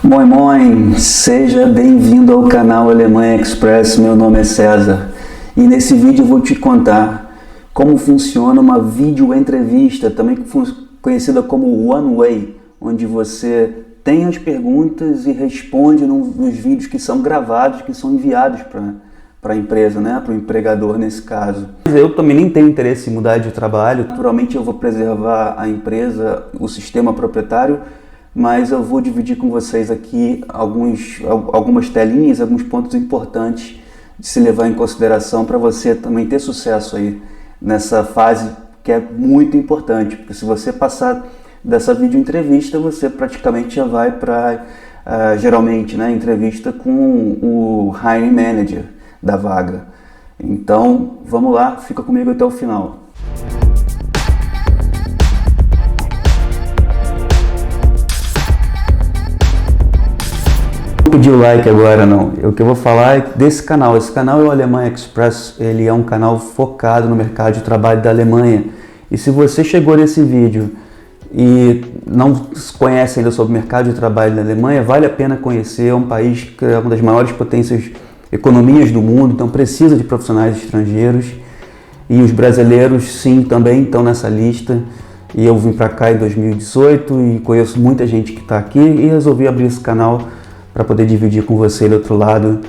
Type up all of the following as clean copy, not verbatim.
Moin Moin, seja bem-vindo ao canal Alemanha Express, meu nome é César e nesse vídeo eu vou te contar como funciona uma videoentrevista, também conhecida como One Way, onde você tem as perguntas e responde nos vídeos que são gravados, que são enviados para a empresa, né? Para o empregador nesse caso. Eu também nem tenho interesse em mudar de trabalho, naturalmente eu vou preservar a empresa, o sistema proprietário, mas eu vou dividir com vocês aqui algumas telinhas, alguns pontos importantes de se levar em consideração para você também ter sucesso aí nessa fase que é muito importante, porque se você passar dessa videoentrevista, você praticamente já vai para, geralmente, né, entrevista com o hiring manager da vaga. Então, vamos lá, fica comigo até o final. Não pedi o like agora não, o que eu vou falar é desse canal. Esse canal é o Alemanha Express, ele é um canal focado no mercado de trabalho da Alemanha. E se você chegou nesse vídeo e não conhece ainda sobre o mercado de trabalho da Alemanha, vale a pena conhecer. É um país que é uma das maiores potências economias do mundo, então precisa de profissionais estrangeiros. E os brasileiros, sim, também estão nessa lista. E eu vim para cá em 2018 e conheço muita gente que está aqui e resolvi abrir esse canal para poder dividir com você do outro lado,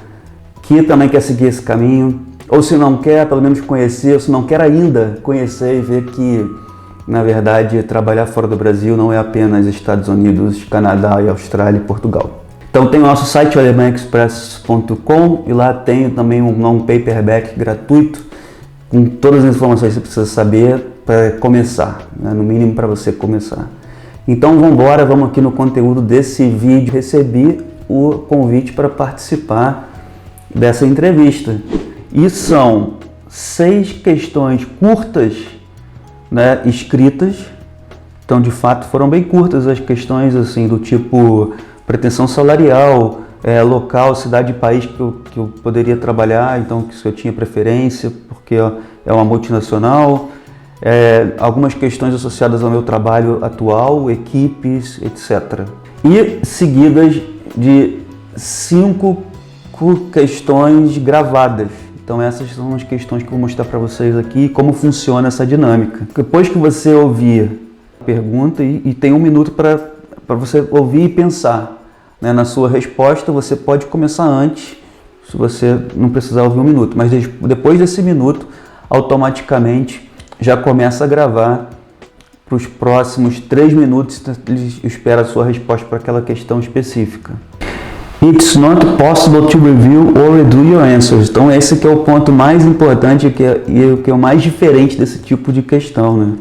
que também quer seguir esse caminho, ou se não quer, pelo menos conhecer, ou se não quer ainda conhecer e ver que, na verdade, trabalhar fora do Brasil não é apenas Estados Unidos, Canadá e Austrália e Portugal. Então tem o nosso site alemanhaexpress.com e lá tem também um paperback gratuito com todas as informações que você precisa saber para começar, né? No mínimo para você começar. Então vamos embora, vamos aqui no conteúdo desse vídeo. Recebi o convite para participar dessa entrevista e são 6 questões curtas, né, escritas. Então de fato foram bem curtas as questões, assim, do tipo pretensão salarial, local, cidade e país que eu poderia trabalhar, então se eu tinha preferência porque é uma multinacional, algumas questões associadas ao meu trabalho atual, equipes, etc. E seguidas de 5 questões gravadas. Então essas são as questões que eu vou mostrar para vocês aqui, como funciona essa dinâmica. Depois que você ouvir a pergunta, e tem 1 minuto para você ouvir e pensar, né, na sua resposta, você pode começar antes, se você não precisar ouvir 1 minuto, mas depois desse minuto, automaticamente já começa a gravar para os próximos 3 minutos, ele espera a sua resposta para aquela questão específica. It's not possible to review or redo your answers. Então esse que é o ponto mais importante e o que é o mais diferente desse tipo de questão, né?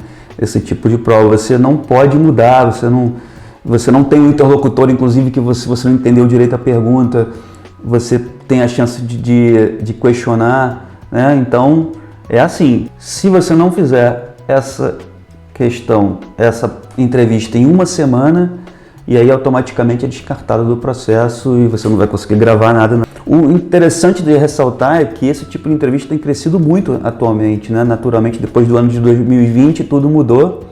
Esse tipo de prova. Você não pode mudar, você não tem um interlocutor, inclusive, que você não entendeu direito a pergunta, você tem a chance de questionar, né? Então é assim, se você não fizer essa entrevista em 1 semana, e aí automaticamente é descartado do processo e você não vai conseguir gravar nada. O interessante de ressaltar é que esse tipo de entrevista tem crescido muito atualmente, né? Naturalmente, depois do ano de 2020 tudo mudou,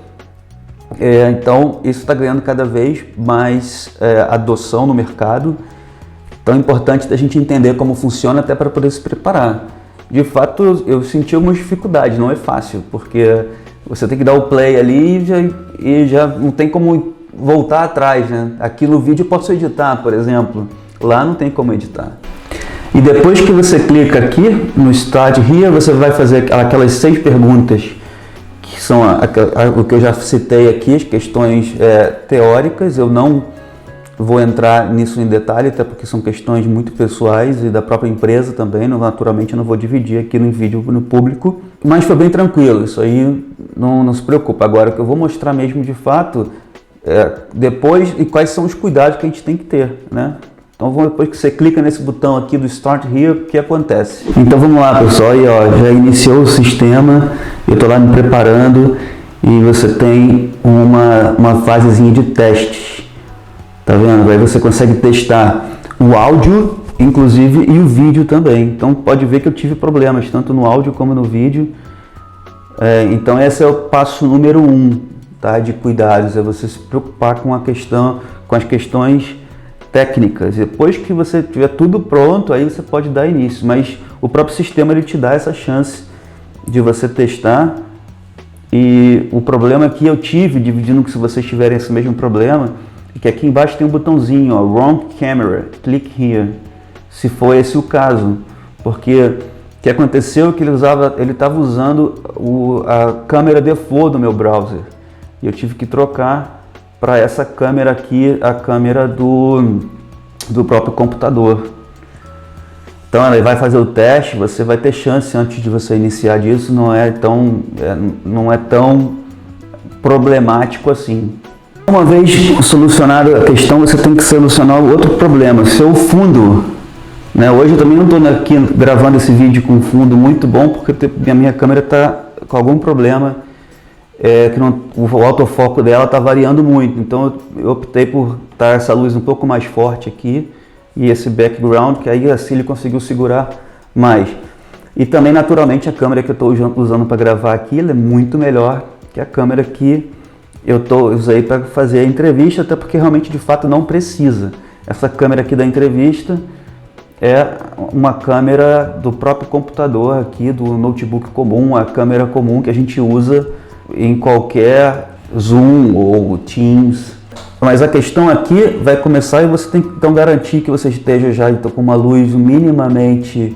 então isso está ganhando cada vez mais adoção no mercado. Então é importante a gente entender como funciona até para poder se preparar. De fato, eu senti algumas dificuldades, não é fácil, porque você tem que dar o play ali e já não tem como voltar atrás, né? Aqui no vídeo eu posso editar, por exemplo, lá não tem como editar. E depois que você clica aqui no Start Here, você vai fazer aquelas 6 perguntas, que são o que eu já citei aqui, as questões teóricas. Eu não vou entrar nisso em detalhe, até porque são questões muito pessoais e da própria empresa também, naturalmente eu não vou dividir aqui no vídeo no público, mas foi bem tranquilo, isso aí não se preocupa. Agora o que eu vou mostrar mesmo de fato depois, e quais são os cuidados que a gente tem que ter, né? Então depois que você clica nesse botão aqui do Start Here, o que acontece? Então vamos lá, pessoal, aí já iniciou o sistema, eu estou lá me preparando e você tem uma fasezinha de testes. Tá vendo? Aí você consegue testar o áudio, inclusive, e o vídeo também. Então pode ver que eu tive problemas, tanto no áudio como no vídeo. Então esse é o passo número 1, tá, de cuidados, é você se preocupar com as questões técnicas. Depois que você tiver tudo pronto, aí você pode dar início, mas o próprio sistema ele te dá essa chance de você testar. E o problema que eu tive, dividindo que se vocês tiverem esse mesmo problema, é que aqui embaixo tem um botãozinho, ó, Wrong Camera, click here, se for esse o caso, porque o que aconteceu é que ele estava usando a câmera default do meu browser, e eu tive que trocar para essa câmera aqui, a câmera do próprio computador. Então ele vai fazer o teste, você vai ter chance antes de você iniciar disso, não é tão problemático assim. Uma vez solucionada a questão, você tem que solucionar o outro problema, seu fundo. Né? Hoje eu também não estou aqui gravando esse vídeo com um fundo muito bom, porque a minha câmera está com algum problema, o autofoco dela está variando muito. Então eu optei por estar essa luz um pouco mais forte aqui, e esse background, que aí assim ele conseguiu segurar mais. E também, naturalmente, a câmera que eu estou usando para gravar aqui, ela é muito melhor que a câmera que eu usei para fazer a entrevista, até porque realmente, de fato, não precisa. Essa câmera aqui da entrevista é uma câmera do próprio computador aqui, do notebook comum, a câmera comum que a gente usa em qualquer Zoom ou Teams. Mas a questão aqui vai começar e você tem que então garantir que você esteja já então, com uma luz minimamente,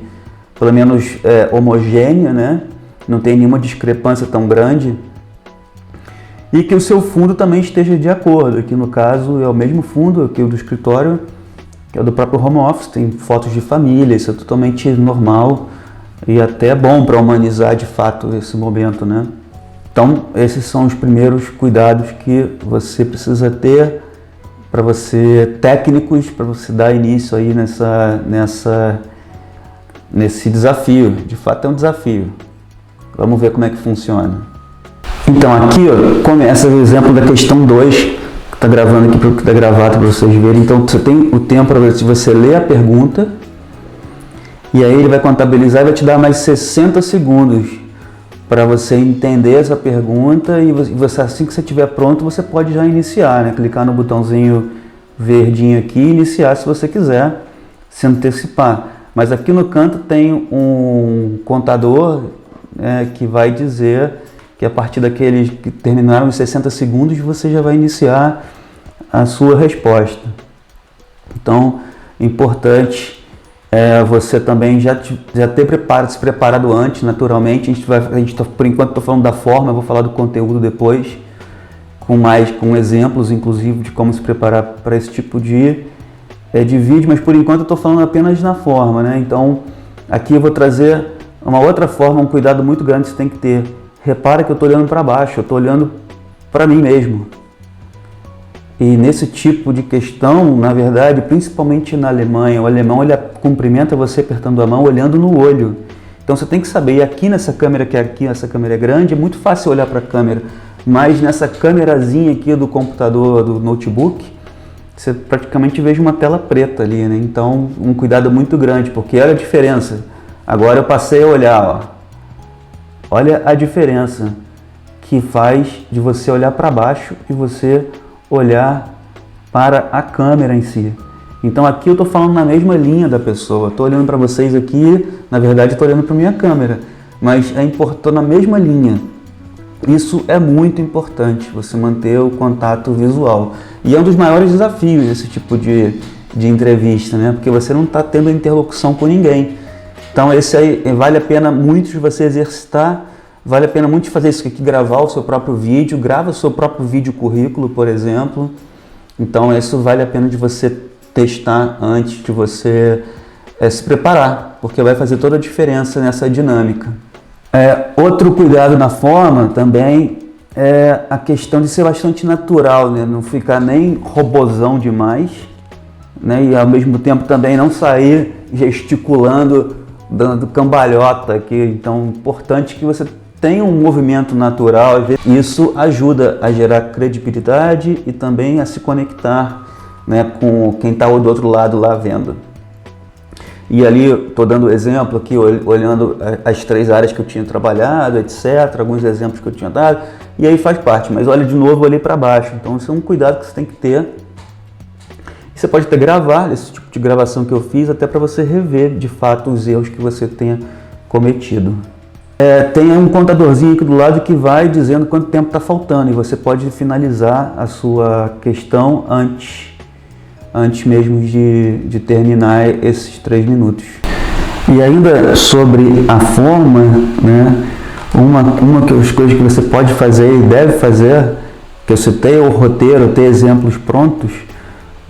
pelo menos homogênea, né? Não tem nenhuma discrepância tão grande. E que o seu fundo também esteja de acordo. Aqui no caso é o mesmo fundo aqui do escritório, que é do próprio home office, tem fotos de família, isso é totalmente normal e até bom para humanizar de fato esse momento, né? Então, esses são os primeiros cuidados que você precisa ter para você, técnicos, para você dar início aí nesse desafio. De fato é um desafio. Vamos ver como é que funciona. Então, aqui ó, começa o exemplo da questão 2, que está gravando aqui, que está gravado para vocês verem. Então, você tem o tempo para você ler a pergunta, e aí ele vai contabilizar e vai te dar mais 60 segundos para você entender essa pergunta, e você, assim que você estiver pronto, você pode já iniciar, né? Clicar no botãozinho verdinho aqui e iniciar se você quiser se antecipar. Mas aqui no canto tem um contador que vai dizer que a partir daqueles que terminaram os 60 segundos, você já vai iniciar a sua resposta. Então, importante você também já ter se preparado antes, naturalmente. Por enquanto estou falando da forma, eu vou falar do conteúdo depois, com exemplos, inclusive, de como se preparar para esse tipo de vídeo, mas por enquanto eu estou falando apenas na forma, né? Então, aqui eu vou trazer uma outra forma, um cuidado muito grande que você tem que ter. Repara que eu estou olhando para baixo, eu estou olhando para mim mesmo. E nesse tipo de questão, na verdade, principalmente na Alemanha, o alemão ele cumprimenta você apertando a mão, olhando no olho. Então você tem que saber, e aqui nessa câmera, que aqui essa câmera é grande, é muito fácil olhar para a câmera, mas nessa câmerazinha aqui do computador, do notebook, você praticamente vê uma tela preta ali, né? Então um cuidado muito grande, porque olha a diferença. Agora eu passei a olhar, ó. Olha a diferença que faz de você olhar para baixo e você olhar para a câmera em si. Então aqui eu estou falando na mesma linha da pessoa, estou olhando para vocês aqui, na verdade estou olhando para minha câmera, mas estou na mesma linha. Isso é muito importante, você manter o contato visual. E é um dos maiores desafios desse tipo de entrevista, né? Porque você não está tendo interlocução com ninguém. Então esse aí vale a pena muito de você exercitar. Vale a pena muito fazer isso aqui, gravar o seu próprio vídeo, grava o seu próprio vídeo currículo, por exemplo. Então isso vale a pena de você testar antes de você se preparar, porque vai fazer toda a diferença nessa dinâmica. Outro cuidado na forma também é a questão de ser bastante natural, né? Não ficar nem robozão demais, né? E ao mesmo tempo também não sair gesticulando, dando cambalhota aqui. Então é importante que você tem um movimento natural, isso ajuda a gerar credibilidade e também a se conectar, né, com quem está do outro lado lá vendo. E ali, estou dando exemplo aqui, olhando as 3 áreas que eu tinha trabalhado, etc., alguns exemplos que eu tinha dado, e aí faz parte, mas olha de novo ali para baixo. Então isso é um cuidado que você tem que ter. Você pode até gravar esse tipo de gravação que eu fiz, até para você rever de fato os erros que você tenha cometido. Tem um contadorzinho aqui do lado que vai dizendo quanto tempo está faltando, e você pode finalizar a sua questão antes mesmo de terminar esses 3 minutos. E ainda sobre a forma, né, uma das coisas que você pode fazer e deve fazer, que eu citei o roteiro, ter exemplos prontos,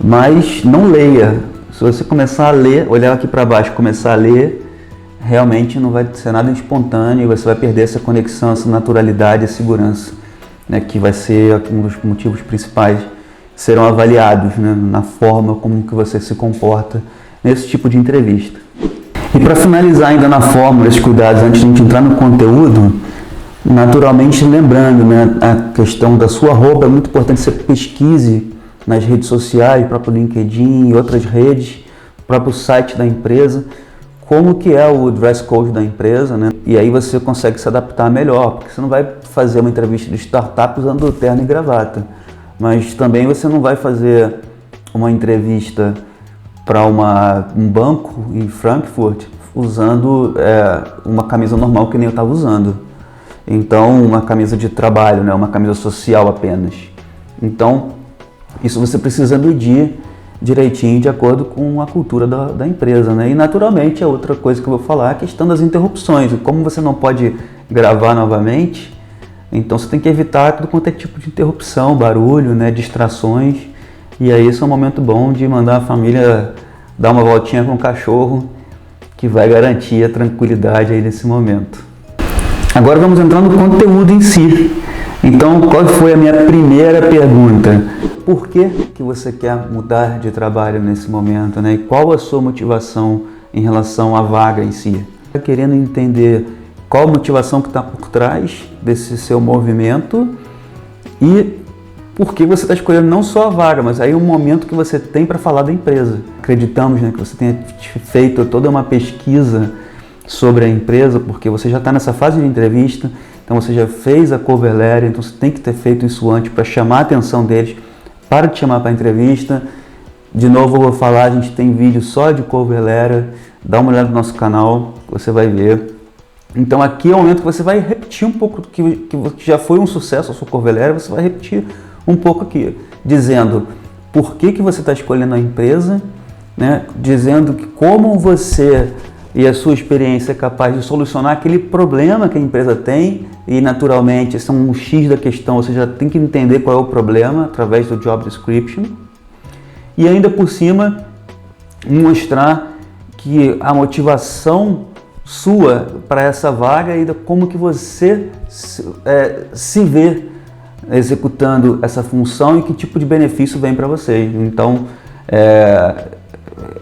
mas não leia. Se você começar a ler, olhar aqui para baixo, começar a ler, realmente não vai ser nada espontâneo, você vai perder essa conexão, essa naturalidade e segurança, né, que vai ser um dos motivos principais que serão avaliados, né, na forma como que você se comporta nesse tipo de entrevista. E para finalizar ainda na forma, esses cuidados, antes de a gente entrar no conteúdo, naturalmente lembrando, né, a questão da sua roupa, é muito importante que você pesquise nas redes sociais, o próprio LinkedIn e outras redes, o próprio site da empresa, como que é o dress code da empresa, né? E aí você consegue se adaptar melhor, porque você não vai fazer uma entrevista de startup usando terno e gravata, mas também você não vai fazer uma entrevista para um banco em Frankfurt usando uma camisa normal que nem eu estava usando. Então, uma camisa de trabalho, né? Uma camisa social apenas. Então, isso você precisa medir direitinho de acordo com a cultura da empresa, né? E naturalmente a outra coisa que eu vou falar é a questão das interrupções. Como você não pode gravar novamente, então você tem que evitar tudo quanto é tipo de interrupção, barulho, né? Distrações. E aí esse é um momento bom de mandar a família dar uma voltinha com o cachorro, que vai garantir a tranquilidade aí nesse momento. Agora vamos entrar no conteúdo em si. Então, qual foi a minha primeira pergunta? Por que você quer mudar de trabalho nesse momento, né? E qual a sua motivação em relação à vaga em si? Está querendo entender qual a motivação que está por trás desse seu movimento e por que você está escolhendo não só a vaga, mas aí um momento que você tem para falar da empresa. Acreditamos, né, que você tenha feito toda uma pesquisa sobre a empresa, porque você já está nessa fase de entrevista, então você já fez a cover letter, então você tem que ter feito isso antes para chamar a atenção deles, para te chamar para a entrevista. De novo eu vou falar, a gente tem vídeo só de cover letter, dá uma olhada no nosso canal, você vai ver. Então aqui é o momento que você vai repetir um pouco que já foi um sucesso a sua cover letter, você vai repetir um pouco aqui, dizendo por que você está escolhendo a empresa, né? Dizendo que como você e a sua experiência é capaz de solucionar aquele problema que a empresa tem, e naturalmente esse é um X da questão, você já tem que entender qual é o problema através do job description, e ainda por cima mostrar que a motivação sua para essa vaga e como que você se vê executando essa função e que tipo de benefício vem para você. Então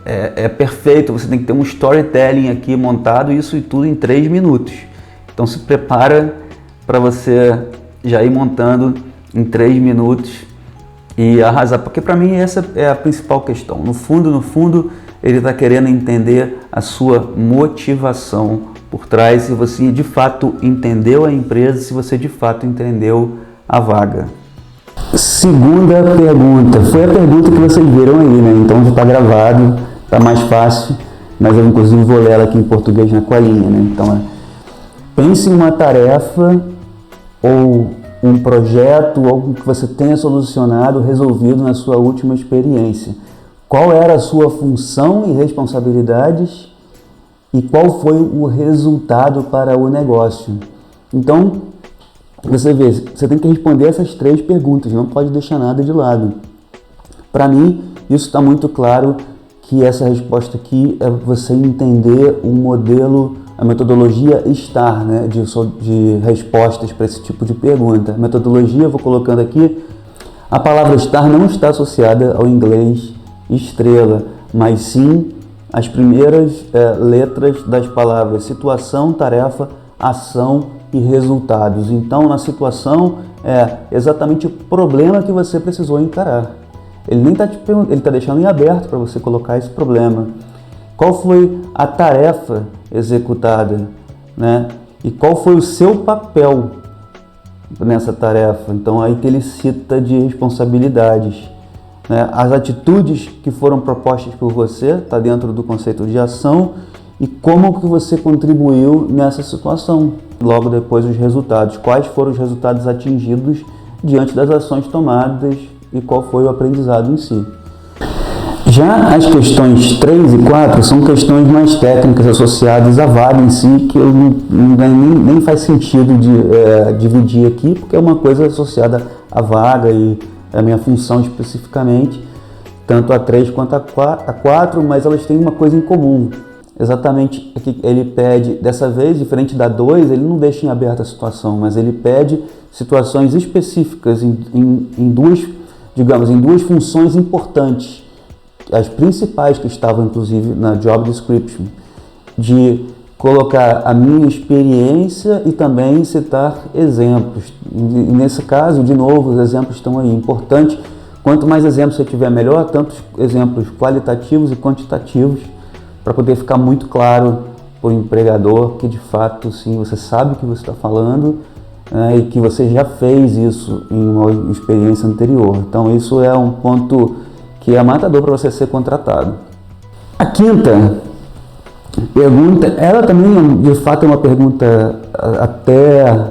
é perfeito, você tem que ter um storytelling aqui montado, isso e tudo em 3 minutos. Então se prepara para você já ir montando em 3 minutos e arrasar, porque para mim essa é a principal questão. No fundo, ele está querendo entender a sua motivação por trás, se você de fato entendeu a empresa, se você de fato entendeu a vaga. Segunda pergunta, foi a pergunta que vocês viram aí, né? Então já está gravado, está mais fácil, mas eu inclusive vou ler ela aqui em português na colinha, né? Então pense em uma tarefa ou um projeto, algo que você tenha solucionado, resolvido na sua última experiência. Qual era a sua função e responsabilidades e qual foi o resultado para o negócio? Então, você vê, você tem que responder essas 3 perguntas, não pode deixar nada de lado. Para mim, isso está muito claro, que essa resposta aqui é você entender o modelo, a metodologia STAR, né, de respostas para esse tipo de pergunta. A metodologia, eu vou colocando aqui, a palavra STAR não está associada ao inglês estrela, mas sim as primeiras letras das palavras situação, tarefa, ação e resultados. Então, na situação é exatamente o problema que você precisou encarar. Ele nem está te perguntando, ele está deixando em aberto para você colocar esse problema. Qual foi a tarefa executada, né? E qual foi o seu papel nessa tarefa? Então, aí que ele cita de responsabilidades. né? As atitudes que foram propostas por você, está dentro do conceito de ação, e como que você contribuiu nessa situação. Logo depois os resultados, quais foram os resultados atingidos diante das ações tomadas e qual foi o aprendizado em si. Já as questões 3 e 4 são questões mais técnicas associadas à vaga em si, que eu nem faz sentido dividir aqui, porque é uma coisa associada à vaga e à minha função especificamente, tanto a 3 quanto a 4, mas elas têm uma coisa em comum. Exatamente, ele pede, dessa vez, diferente da 2, ele não deixa em aberta a situação, mas ele pede situações específicas em duas funções importantes, as principais que estavam inclusive na job description, de colocar a minha experiência e também citar exemplos. E nesse caso, de novo, os exemplos estão aí. Importante, quanto mais exemplos você tiver, melhor, tanto exemplos qualitativos e quantitativos, para poder ficar muito claro para o empregador que de fato, sim, você sabe o que você está falando, né, e que você já fez isso em uma experiência anterior. Então isso é um ponto que é matador para você ser contratado. A quinta pergunta, ela também de fato é uma pergunta até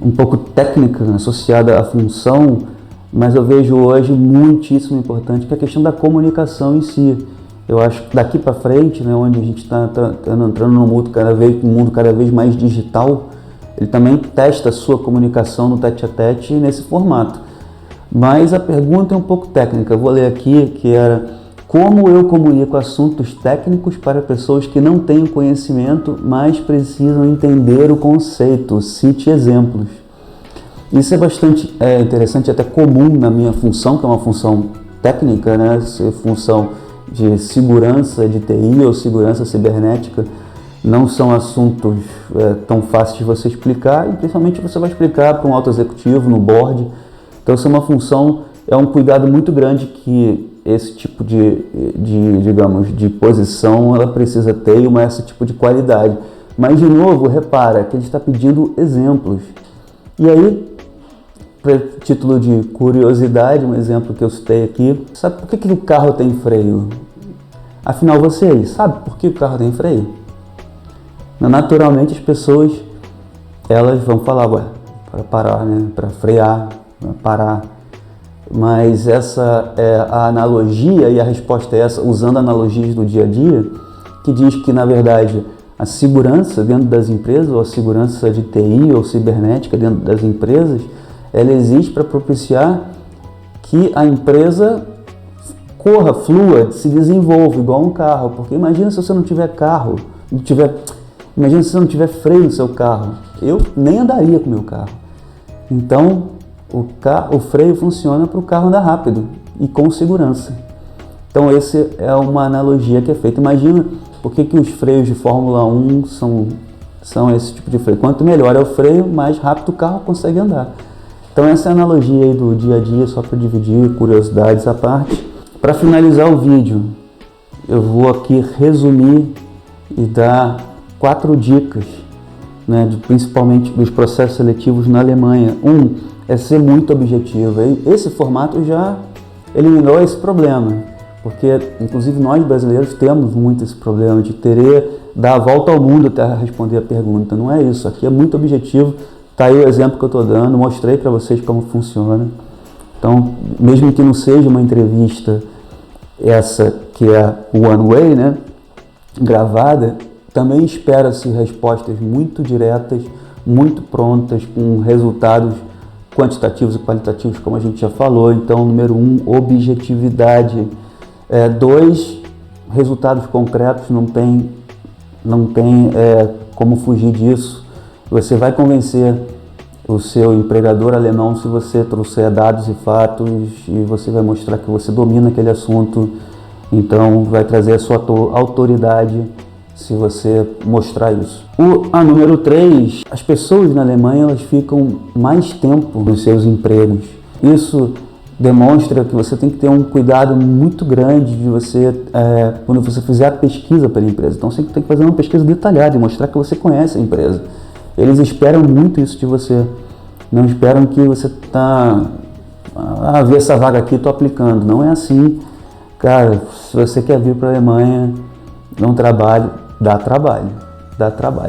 um pouco técnica, associada à função, mas eu vejo hoje muitíssimo importante, que é a questão da comunicação em si. Eu acho que daqui para frente, né, onde a gente está entrando num mundo cada vez mais digital, ele também testa a sua comunicação no tete-a-tete nesse formato. Mas a pergunta é um pouco técnica, eu vou ler aqui, que era: como eu comunico assuntos técnicos para pessoas que não têm conhecimento, mas precisam entender o conceito? Cite exemplos. Isso é bastante interessante, até comum na minha função, que é uma função técnica, né, função de segurança de TI ou segurança cibernética. Não são assuntos tão fáceis de você explicar, e principalmente você vai explicar para um alto executivo no board. Então essa é uma função, é um cuidado muito grande que esse tipo de posição ela precisa ter, e esse tipo de qualidade. Mas de novo, repara que ele está pedindo exemplos. E aí, para título de curiosidade, um exemplo que eu citei aqui: sabe por que o carro tem freio? Afinal, vocês sabem por que o carro tem freio? Naturalmente as pessoas elas vão falar, para parar, né? Para frear, para parar. Mas essa é a analogia, e a resposta é essa, usando analogias do dia a dia, que diz que, na verdade, a segurança dentro das empresas, ou a segurança de TI ou cibernética dentro das empresas, ela existe para propiciar que a empresa corra, flua, se desenvolva igual um carro. Porque imagina se você não tiver carro, imagina se você não tiver freio no seu carro, eu nem andaria com o meu carro. Então, o freio funciona para o carro andar rápido e com segurança. Então, essa é uma analogia que é feita. Imagina por que os freios de Fórmula 1 são esse tipo de freio. Quanto melhor é o freio, mais rápido o carro consegue andar. Então, essa é a analogia aí do dia a dia, só para dividir curiosidades à parte. Para finalizar o vídeo, eu vou aqui resumir e dar 4 dicas, né, principalmente dos processos seletivos na Alemanha. É ser muito objetivo. Esse formato já eliminou esse problema, porque inclusive nós brasileiros temos muito esse problema de querer dar a volta ao mundo até responder a pergunta. Não é isso, aqui é muito objetivo. Tá aí o exemplo que eu estou dando, mostrei para vocês como funciona. Então, mesmo que não seja uma entrevista essa que é one way, né, gravada, também espera-se respostas muito diretas, muito prontas, com resultados quantitativos e qualitativos, como a gente já falou. Então, número 1, objetividade. 2, resultados concretos, não tem como fugir disso. Você vai convencer o seu empregador alemão se você trouxer dados e fatos, e você vai mostrar que você domina aquele assunto. Então, vai trazer a sua autoridade se você mostrar isso. Número 3, as pessoas na Alemanha elas ficam mais tempo nos seus empregos. Isso demonstra que você tem que ter um cuidado muito grande de você, quando você fizer a pesquisa pela empresa. Então você tem que fazer uma pesquisa detalhada e mostrar que você conhece a empresa. Eles esperam muito isso de você. Não esperam que você está Ah, vi essa vaga aqui, tô aplicando. Não é assim. Cara, se você quer vir para a Alemanha, não trabalho, dá trabalho,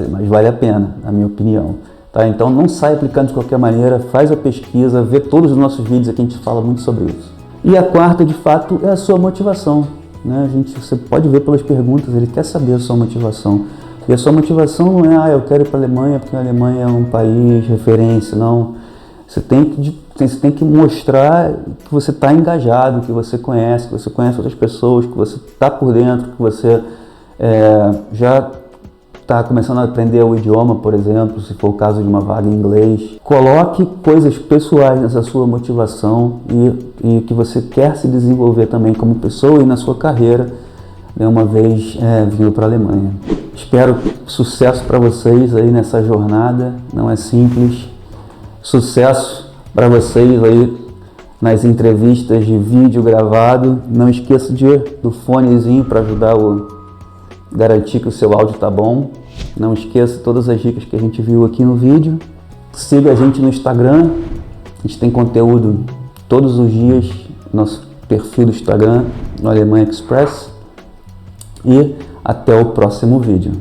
mas vale a pena, na minha opinião. Tá? Então não sai aplicando de qualquer maneira, faz a pesquisa, vê todos os nossos vídeos aqui, a gente fala muito sobre isso. E a quarta, de fato, é a sua motivação. Né? Você pode ver pelas perguntas, ele quer saber a sua motivação. E a sua motivação não é, eu quero ir para a Alemanha porque a Alemanha é um país referência, não. Você tem que mostrar que você está engajado, que você conhece outras pessoas, que você está por dentro, que você já está começando a aprender o idioma, por exemplo, se for o caso de uma vaga em inglês. Coloque coisas pessoais nessa sua motivação e que você quer se desenvolver também como pessoa e na sua carreira, né, uma vez vindo para a Alemanha. Espero sucesso para vocês aí nessa jornada, não é simples. Sucesso para vocês aí nas entrevistas de vídeo gravado. Não esqueça do fonezinho para ajudar garantir que o seu áudio tá bom. Não esqueça todas as dicas que a gente viu aqui no vídeo. Siga a gente no Instagram. A gente tem conteúdo todos os dias no nosso perfil do Instagram, no Alemanha Express. E até o próximo vídeo.